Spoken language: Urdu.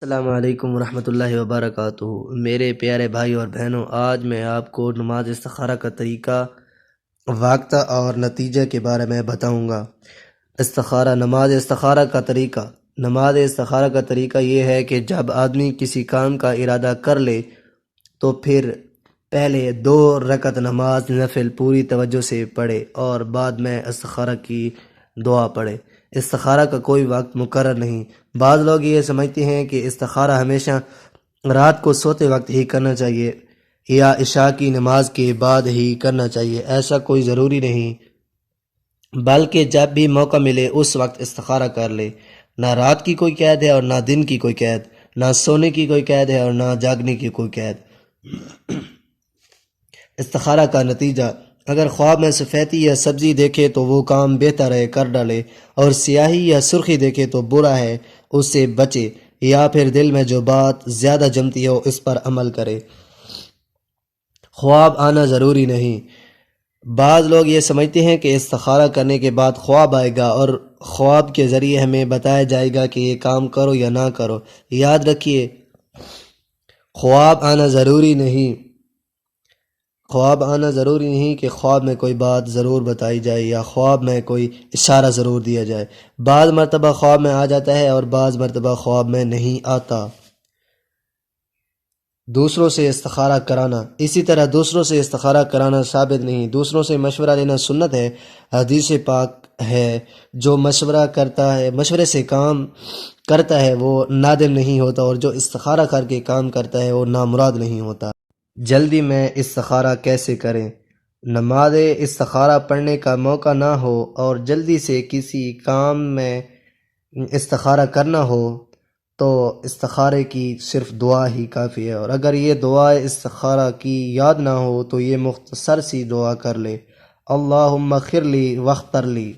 السلام علیکم ورحمۃ اللہ وبرکاتہ۔ میرے پیارے بھائی اور بہنوں، آج میں آپ کو نماز استخارہ کا طریقہ، وقت اور نتیجے کے بارے میں بتاؤں گا۔ نماز استخارہ کا طریقہ۔ نماز استخارہ کا طریقہ یہ ہے کہ جب آدمی کسی کام کا ارادہ کر لے تو پھر پہلے 2 رکعت نماز نفل پوری توجہ سے پڑھے اور بعد میں استخارہ کی دعا پڑھے۔ استخارہ کا کوئی وقت مقرر نہیں۔ بعض لوگ یہ سمجھتے ہیں کہ استخارہ ہمیشہ رات کو سوتے وقت ہی کرنا چاہیے یا عشاء کی نماز کے بعد ہی کرنا چاہیے۔ ایسا کوئی ضروری نہیں، بلکہ جب بھی موقع ملے اس وقت استخارہ کر لے۔ نہ رات کی کوئی قید ہے اور نہ دن کی کوئی قید، نہ سونے کی کوئی قید ہے اور نہ جاگنے کی کوئی قید۔ استخارہ کا نتیجہ: اگر خواب میں سفیدی یا سبزی دیکھے تو وہ کام بہتر ہے، کر ڈالے، اور سیاہی یا سرخی دیکھے تو برا ہے، اس سے بچے، یا پھر دل میں جو بات زیادہ جمتی ہو اس پر عمل کرے۔ خواب آنا ضروری نہیں۔ بعض لوگ یہ سمجھتے ہیں کہ استخارہ کرنے کے بعد خواب آئے گا اور خواب کے ذریعے ہمیں بتایا جائے گا کہ یہ کام کرو یا نہ کرو۔ یاد رکھیے، خواب آنا ضروری نہیں۔ کہ خواب میں کوئی بات ضرور بتائی جائے یا خواب میں کوئی اشارہ ضرور دیا جائے۔ بعض مرتبہ خواب میں آ جاتا ہے اور بعض مرتبہ خواب میں نہیں آتا۔ دوسروں سے استخارہ کرانا۔ اسی طرح دوسروں سے استخارہ کرانا ثابت نہیں۔ دوسروں سے مشورہ لینا سنت ہے۔ حدیث پاک ہے، جو مشورے سے کام کرتا ہے وہ نادم نہیں ہوتا، اور جو استخارہ کر کے کام کرتا ہے وہ نامراد نہیں ہوتا۔ جلدی میں استخارہ کیسے کریں؟ نماز استخارہ پڑھنے کا موقع نہ ہو اور جلدی سے کسی کام میں استخارہ کرنا ہو تو استخارے کی صرف دعا ہی کافی ہے، اور اگر یہ دعا استخارہ کی یاد نہ ہو تو یہ مختصر سی دعا کر لے: اللہم اغفر لی واختر لی۔